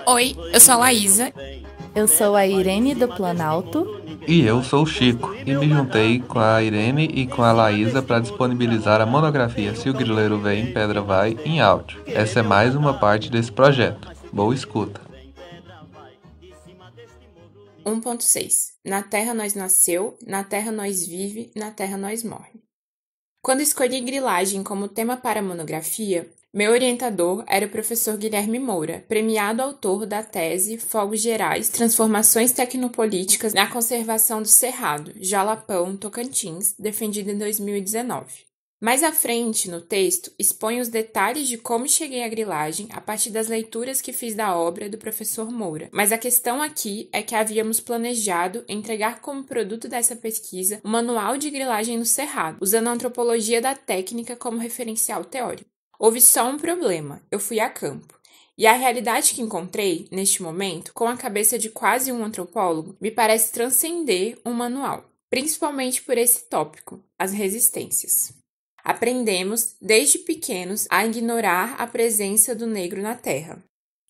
Oi, eu sou a Laísa. Eu sou a Irene do Planalto. E eu sou o Chico, e me juntei com a Irene e com a Laísa para disponibilizar a monografia Se o Grileiro Vem, Pedra Vai em áudio. Essa é mais uma parte desse projeto. Boa escuta. 1.6 Na Terra nós nasceu, na Terra nós vive, na Terra nós morre. Quando escolhi grilagem como tema para a monografia, meu orientador era o professor Guilherme Moura, premiado autor da tese Fogos Gerais, Transformações Tecnopolíticas na Conservação do Cerrado, Jalapão, Tocantins, defendida em 2019. Mais à frente, no texto, exponho os detalhes de como cheguei à grilagem a partir das leituras que fiz da obra do professor Moura. Mas a questão aqui é que havíamos planejado entregar como produto dessa pesquisa um manual de grilagem no Cerrado, usando a antropologia da técnica como referencial teórico. Houve só um problema: eu fui a campo. E a realidade que encontrei, neste momento, com a cabeça de quase um antropólogo, me parece transcender um manual, principalmente por esse tópico, as resistências. Aprendemos, desde pequenos, a ignorar a presença do negro na Terra.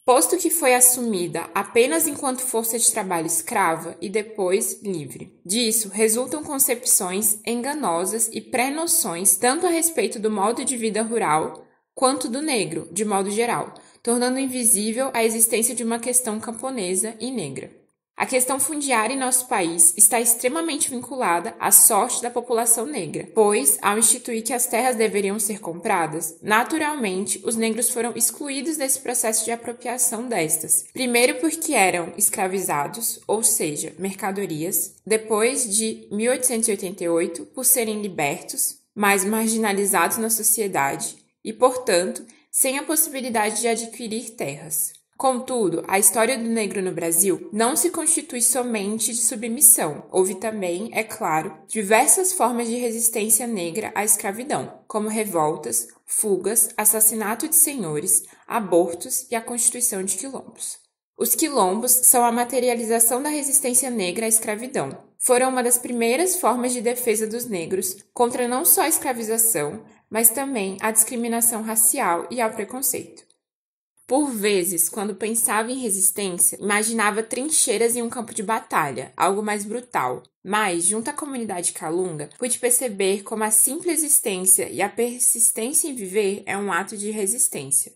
Posto que foi assumida apenas enquanto força de trabalho escrava e depois livre. Disso resultam concepções enganosas e pré-noções tanto a respeito do modo de vida rural quanto do negro, de modo geral, tornando invisível a existência de uma questão camponesa e negra. A questão fundiária em nosso país está extremamente vinculada à sorte da população negra, pois, ao instituir que as terras deveriam ser compradas, naturalmente os negros foram excluídos desse processo de apropriação destas. Primeiro porque eram escravizados, ou seja, mercadorias, depois de 1888 por serem libertos, mas marginalizados na sociedade e, portanto, sem a possibilidade de adquirir terras. Contudo, a história do negro no Brasil não se constitui somente de submissão. Houve também, é claro, diversas formas de resistência negra à escravidão, como revoltas, fugas, assassinato de senhores, abortos e a constituição de quilombos. Os quilombos são a materialização da resistência negra à escravidão. Foram uma das primeiras formas de defesa dos negros contra não só a escravização, mas também a discriminação racial e ao preconceito. Por vezes, quando pensava em resistência, imaginava trincheiras em um campo de batalha, algo mais brutal. Mas, junto à comunidade calunga, pude perceber como a simples existência e a persistência em viver é um ato de resistência.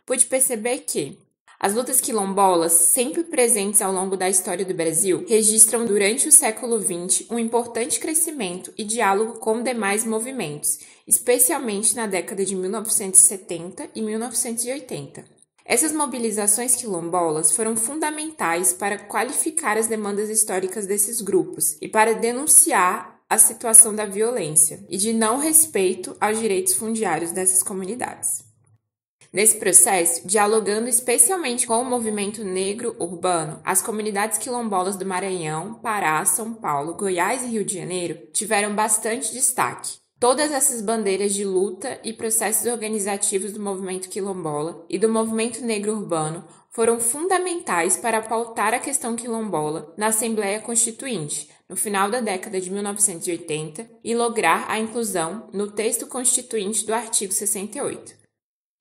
Pude perceber que as lutas quilombolas, sempre presentes ao longo da história do Brasil, registram durante o século XX um importante crescimento e diálogo com demais movimentos, especialmente na década de 1970 e 1980. Essas mobilizações quilombolas foram fundamentais para qualificar as demandas históricas desses grupos e para denunciar a situação da violência e de não respeito aos direitos fundiários dessas comunidades. Nesse processo, dialogando especialmente com o movimento negro urbano, as comunidades quilombolas do Maranhão, Pará, São Paulo, Goiás e Rio de Janeiro tiveram bastante destaque. Todas essas bandeiras de luta e processos organizativos do movimento quilombola e do movimento negro urbano foram fundamentais para pautar a questão quilombola na Assembleia Constituinte, no final da década de 1980, e lograr a inclusão no texto constituinte do artigo 68.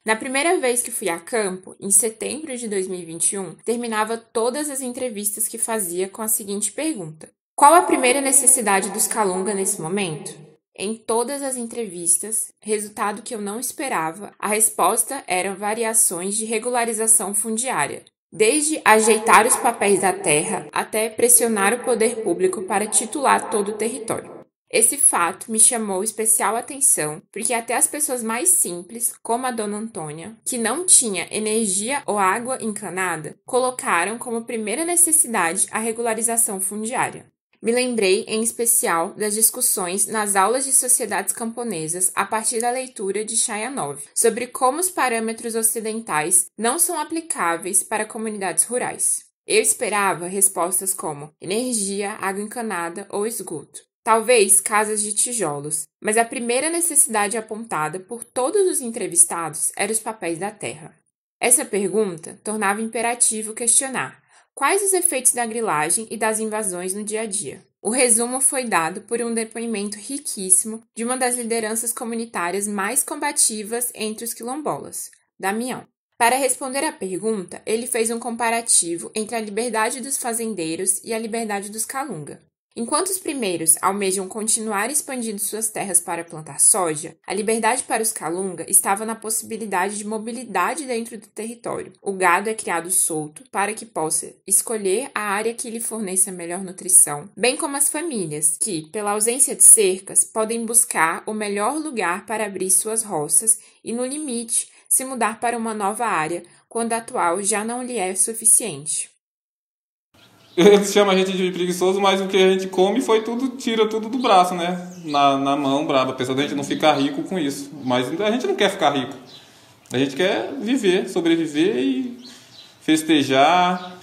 Na primeira vez que fui a campo, em setembro de 2021, terminava todas as entrevistas que fazia com a seguinte pergunta: qual a primeira necessidade dos Calunga nesse momento? Em todas as entrevistas, resultado que eu não esperava, a resposta eram variações de regularização fundiária, desde ajeitar os papéis da terra até pressionar o poder público para titular todo o território. Esse fato me chamou especial atenção, porque até as pessoas mais simples, como a Dona Antônia, que não tinha energia ou água encanada, colocaram como primeira necessidade a regularização fundiária. Me lembrei, em especial, das discussões nas aulas de sociedades camponesas a partir da leitura de Chayanov, sobre como os parâmetros ocidentais não são aplicáveis para comunidades rurais. Eu esperava respostas como energia, água encanada ou esgoto. Talvez casas de tijolos, mas a primeira necessidade apontada por todos os entrevistados era os papéis da terra. Essa pergunta tornava imperativo questionar quais os efeitos da grilagem e das invasões no dia a dia. O resumo foi dado por um depoimento riquíssimo de uma das lideranças comunitárias mais combativas entre os quilombolas, Damião. Para responder à pergunta, ele fez um comparativo entre a liberdade dos fazendeiros e a liberdade dos Kalunga. Enquanto os primeiros almejam continuar expandindo suas terras para plantar soja, a liberdade para os Kalunga estava na possibilidade de mobilidade dentro do território. O gado é criado solto para que possa escolher a área que lhe forneça melhor nutrição, bem como as famílias, que, pela ausência de cercas, podem buscar o melhor lugar para abrir suas roças e, no limite, se mudar para uma nova área, quando a atual já não lhe é suficiente. Eles chamam a gente de preguiçoso, mas o que a gente come tira tudo do braço, né? Na mão, brava, apesar da gente não ficar rico com isso. Mas a gente não quer ficar rico. A gente quer viver, sobreviver e festejar.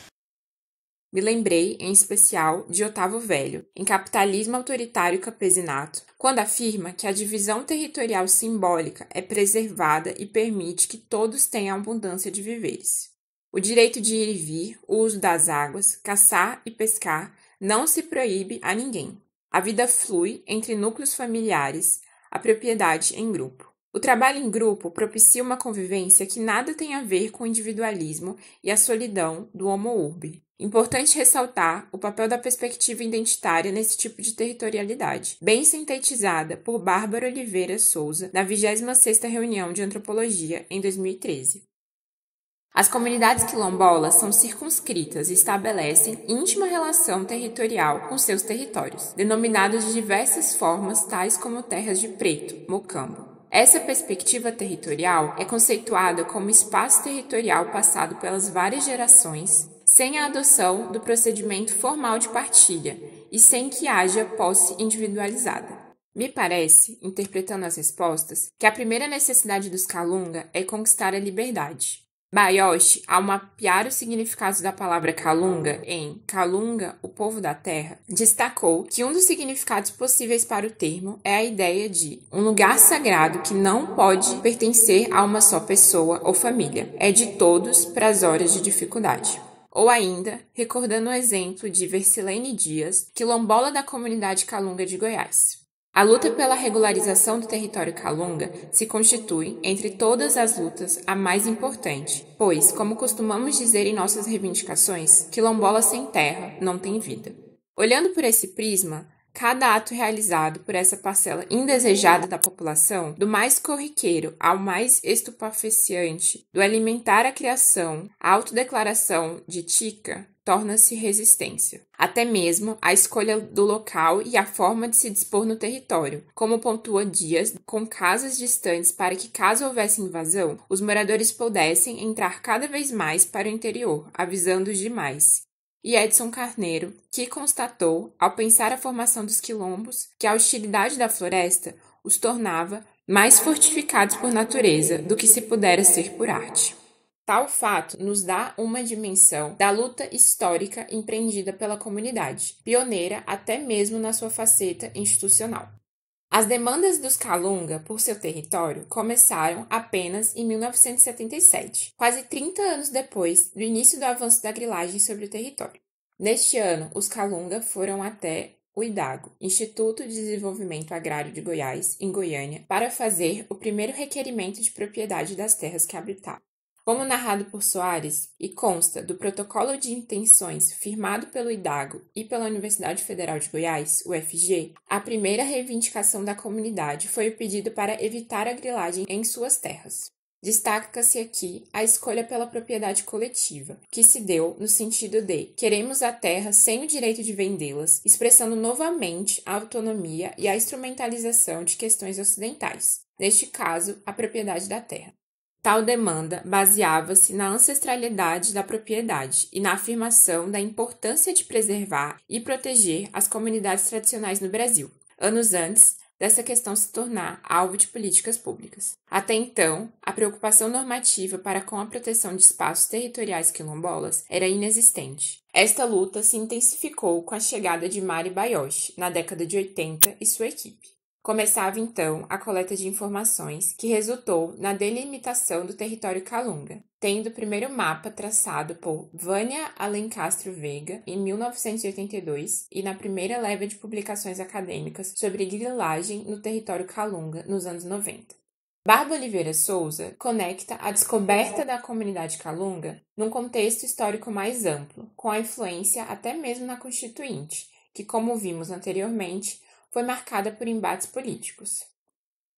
Me lembrei, em especial, de Otávio Velho, em Capitalismo Autoritário e Campesinato, quando afirma que a divisão territorial simbólica é preservada e permite que todos tenham abundância de viveres. O direito de ir e vir, o uso das águas, caçar e pescar não se proíbe a ninguém. A vida flui entre núcleos familiares, a propriedade em grupo. O trabalho em grupo propicia uma convivência que nada tem a ver com o individualismo e a solidão do homo urbi. Importante ressaltar o papel da perspectiva identitária nesse tipo de territorialidade, bem sintetizada por Bárbara Oliveira Souza na 26ª reunião de antropologia em 2013. As comunidades quilombolas são circunscritas e estabelecem íntima relação territorial com seus territórios, denominados de diversas formas tais como terras de preto, mocambo. Essa perspectiva territorial é conceituada como espaço territorial passado pelas várias gerações, sem a adoção do procedimento formal de partilha e sem que haja posse individualizada. Me parece, interpretando as respostas, que a primeira necessidade dos Kalunga é conquistar a liberdade. Bayoshi, ao mapear os significados da palavra Kalunga em Kalunga, o povo da terra, destacou que um dos significados possíveis para o termo é a ideia de um lugar sagrado que não pode pertencer a uma só pessoa ou família, é de todos para as horas de dificuldade. Ou ainda, recordando o exemplo de Versilene Dias, quilombola da comunidade Kalunga de Goiás. A luta pela regularização do território Kalunga se constitui, entre todas as lutas, a mais importante, pois, como costumamos dizer em nossas reivindicações, quilombola sem terra não tem vida. Olhando por esse prisma, cada ato realizado por essa parcela indesejada da população, do mais corriqueiro ao mais estupefaciente, do alimentar a criação, a autodeclaração de Tica, torna-se resistência. Até mesmo a escolha do local e a forma de se dispor no território, como pontua Dias, com casas distantes para que, caso houvesse invasão, os moradores pudessem entrar cada vez mais para o interior, avisando os demais. E Edson Carneiro, que constatou, ao pensar a formação dos quilombos, que a hostilidade da floresta os tornava mais fortificados por natureza do que se pudera ser por arte. Tal fato nos dá uma dimensão da luta histórica empreendida pela comunidade, pioneira até mesmo na sua faceta institucional. As demandas dos Kalunga por seu território começaram apenas em 1977, quase 30 anos depois do início do avanço da grilagem sobre o território. Neste ano, os Kalunga foram até o IDAGO, Instituto de Desenvolvimento Agrário de Goiás, em Goiânia, para fazer o primeiro requerimento de propriedade das terras que habitavam. Como narrado por Soares e consta do Protocolo de Intenções firmado pelo IDAGO e pela Universidade Federal de Goiás, UFG, a primeira reivindicação da comunidade foi o pedido para evitar a grilagem em suas terras. Destaca-se aqui a escolha pela propriedade coletiva, que se deu no sentido de queremos a terra sem o direito de vendê-las, expressando novamente a autonomia e a instrumentalização de questões ocidentais, neste caso, a propriedade da terra. Tal demanda baseava-se na ancestralidade da propriedade e na afirmação da importância de preservar e proteger as comunidades tradicionais no Brasil, anos antes dessa questão se tornar alvo de políticas públicas. Até então, a preocupação normativa para com a proteção de espaços territoriais quilombolas era inexistente. Esta luta se intensificou com a chegada de Mari Bayoshi, na década de 80, e sua equipe. Começava, então, a coleta de informações que resultou na delimitação do território Kalunga, tendo o primeiro mapa traçado por Vânia Alencastro Veiga em 1982 e na primeira leva de publicações acadêmicas sobre grilagem no território Kalunga nos anos 90. Barba Oliveira Souza conecta a descoberta da comunidade Calunga num contexto histórico mais amplo, com a influência até mesmo na Constituinte, que, como vimos anteriormente, foi marcada por embates políticos.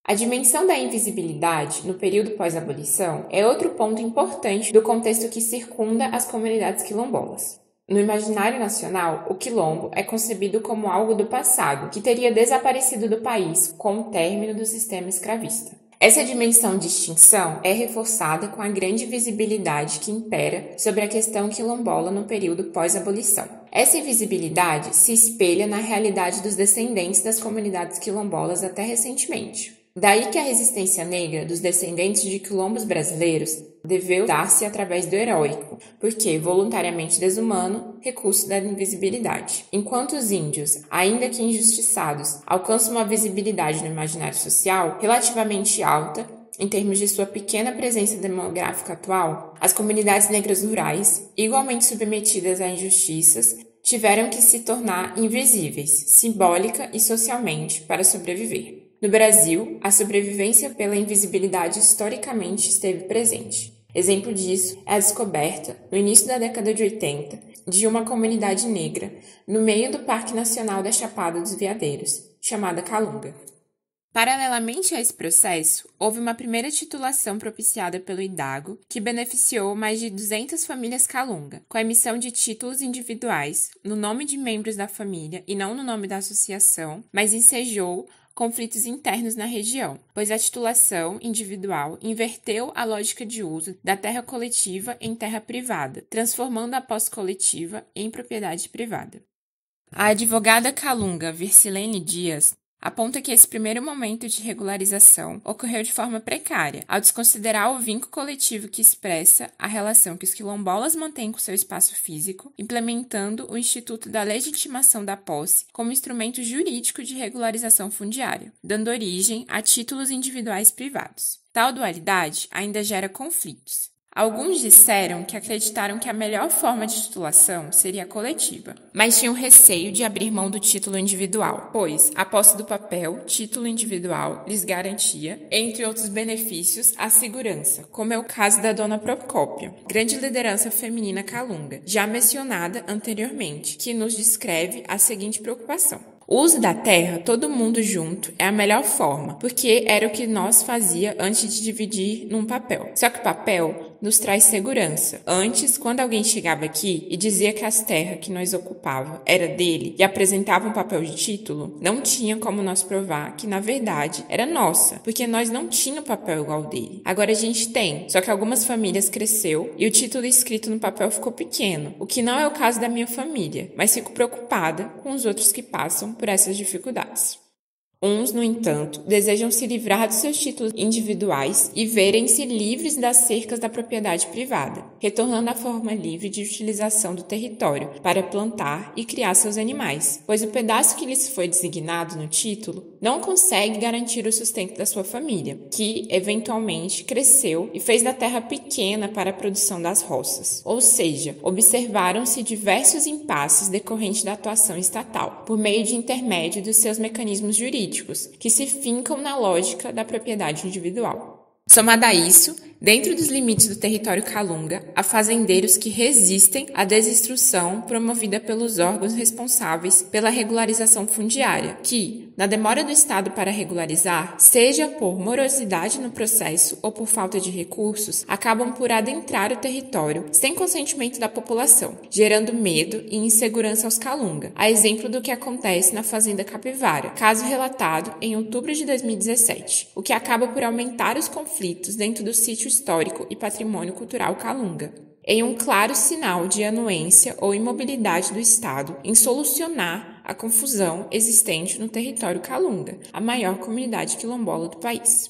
A dimensão da invisibilidade no período pós-abolição é outro ponto importante do contexto que circunda as comunidades quilombolas. No imaginário nacional, o quilombo é concebido como algo do passado, que teria desaparecido do país com o término do sistema escravista. Essa dimensão de extinção é reforçada com a grande visibilidade que impera sobre a questão quilombola no período pós-abolição. Essa invisibilidade se espelha na realidade dos descendentes das comunidades quilombolas até recentemente. Daí que a resistência negra dos descendentes de quilombos brasileiros deveu dar-se através do heróico, porque, voluntariamente desumano, recurso da invisibilidade. Enquanto os índios, ainda que injustiçados, alcançam uma visibilidade no imaginário social relativamente alta, em termos de sua pequena presença demográfica atual, as comunidades negras rurais, igualmente submetidas a injustiças, tiveram que se tornar invisíveis, simbólica e socialmente, para sobreviver. No Brasil, a sobrevivência pela invisibilidade historicamente esteve presente. Exemplo disso é a descoberta, no início da década de 80, de uma comunidade negra no meio do Parque Nacional da Chapada dos Veadeiros, chamada Calunga. Paralelamente a esse processo, houve uma primeira titulação propiciada pelo Idago, que beneficiou mais de 200 famílias Calunga, com a emissão de títulos individuais, no nome de membros da família e não no nome da associação, mas ensejou conflitos internos na região, pois a titulação individual inverteu a lógica de uso da terra coletiva em terra privada, transformando a posse coletiva em propriedade privada. A advogada Calunga Virsilene Dias aponta que esse primeiro momento de regularização ocorreu de forma precária, ao desconsiderar o vínculo coletivo que expressa a relação que os quilombolas mantêm com seu espaço físico, implementando o Instituto da Legitimação da Posse como instrumento jurídico de regularização fundiária, dando origem a títulos individuais privados. Tal dualidade ainda gera conflitos. Alguns disseram que acreditaram que a melhor forma de titulação seria a coletiva, mas tinham receio de abrir mão do título individual, pois a posse do papel, título individual, lhes garantia, entre outros benefícios, a segurança, como é o caso da Dona Procópia, grande liderança feminina calunga, já mencionada anteriormente, que nos descreve a seguinte preocupação. O uso da terra, todo mundo junto, é a melhor forma, porque era o que nós fazia antes de dividir num papel. Só que o papel nos traz segurança. Antes, quando alguém chegava aqui e dizia que as terras que nós ocupava era dele e apresentava um papel de título, não tinha como nós provar que, na verdade, era nossa, porque nós não tínhamos papel igual dele. Agora a gente tem, só que algumas famílias cresceu e o título escrito no papel ficou pequeno, o que não é o caso da minha família, mas fico preocupada com os outros que passam por essas dificuldades. Uns, no entanto, desejam se livrar dos seus títulos individuais e verem-se livres das cercas da propriedade privada, retornando à forma livre de utilização do território para plantar e criar seus animais, pois o pedaço que lhes foi designado no título não consegue garantir o sustento da sua família, que, eventualmente, cresceu e fez da terra pequena para a produção das roças. Ou seja, observaram-se diversos impasses decorrentes da atuação estatal, por meio de intermédio dos seus mecanismos jurídicos, que se fincam na lógica da propriedade individual. Somado a isso, dentro dos limites do território calunga, há fazendeiros que resistem à desinstrução promovida pelos órgãos responsáveis pela regularização fundiária, que, na demora do Estado para regularizar, seja por morosidade no processo ou por falta de recursos, acabam por adentrar o território sem consentimento da população, gerando medo e insegurança aos calunga, a exemplo do que acontece na Fazenda Capivara, caso relatado em outubro de 2017, o que acaba por aumentar os conflitos dentro do sítio histórico e patrimônio cultural calunga, em um claro sinal de anuência ou imobilidade do Estado em solucionar a confusão existente no território calunga, a maior comunidade quilombola do país.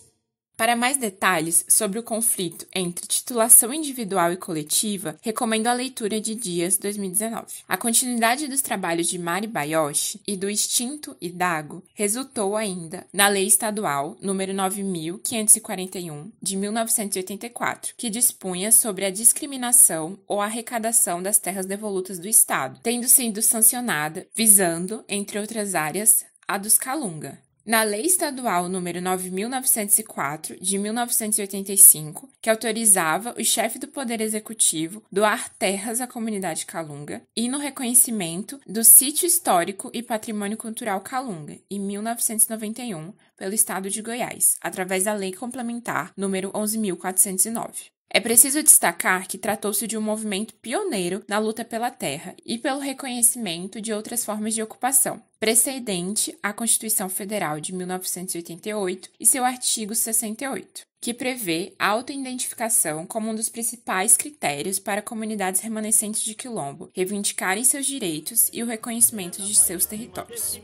Para mais detalhes sobre o conflito entre titulação individual e coletiva, recomendo a leitura de Dias 2019. A continuidade dos trabalhos de Mari Bayoshi e do extinto Idago resultou ainda na Lei Estadual nº 9.541, de 1984, que dispunha sobre a discriminação ou arrecadação das terras devolutas do Estado, tendo sido sancionada visando, entre outras áreas, a dos calunga. Na Lei Estadual nº 9.904, de 1985, que autorizava o chefe do Poder Executivo doar terras à comunidade Calunga, e no reconhecimento do Sítio Histórico e Patrimônio Cultural Calunga, em 1991, pelo Estado de Goiás, através da Lei Complementar nº 11.409. É preciso destacar que tratou-se de um movimento pioneiro na luta pela terra e pelo reconhecimento de outras formas de ocupação, precedente à Constituição Federal de 1988 e seu artigo 68, que prevê a autoidentificação como um dos principais critérios para comunidades remanescentes de quilombo reivindicarem seus direitos e o reconhecimento de seus territórios.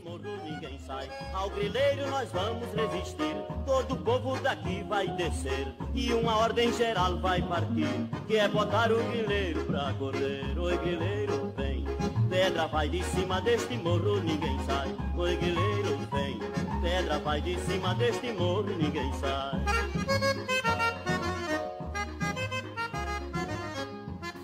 Ao grileiro nós vamos resistir, todo o povo daqui vai descer e uma ordem geral vai partir, que é botar o grileiro pra correr. Oi, grileiro, vem, pedra vai de cima deste morro, ninguém sai. Oi, grileiro, vem, pedra vai de cima deste morro, ninguém sai.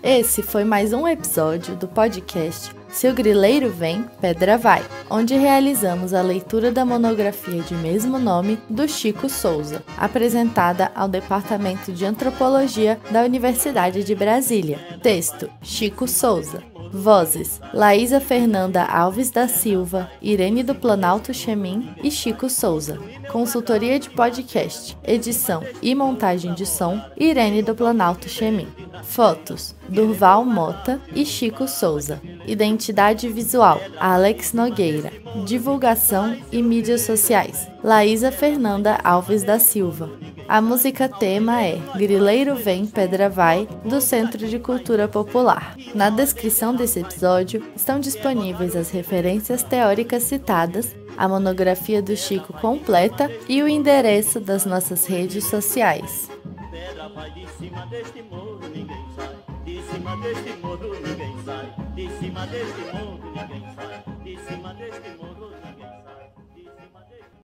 Esse foi mais um episódio do podcast Se o Grileiro Vem, Pedra Vai, onde realizamos a leitura da monografia de mesmo nome do Chico Souza, apresentada ao Departamento de Antropologia da Universidade de Brasília. Texto: Chico Souza. Vozes: Laísa Fernanda Alves da Silva, Irene do Planalto Chemin e Chico Souza. Consultoria de podcast, edição e montagem de som, Irene do Planalto Chemin. Fotos: Durval Mota e Chico Souza. Identidade visual: Alex Nogueira. Divulgação e mídias sociais: Laísa Fernanda Alves da Silva. A música tema é Grileiro Vem, Pedra Vai, do Centro de Cultura Popular. Na descrição desse episódio estão disponíveis as referências teóricas citadas, a monografia do Chico completa e o endereço das nossas redes sociais. Pedra vai de cima deste morro, ninguém sai. De cima deste morro, ninguém sai. De cima deste morro, ninguém sai. De cima deste morro.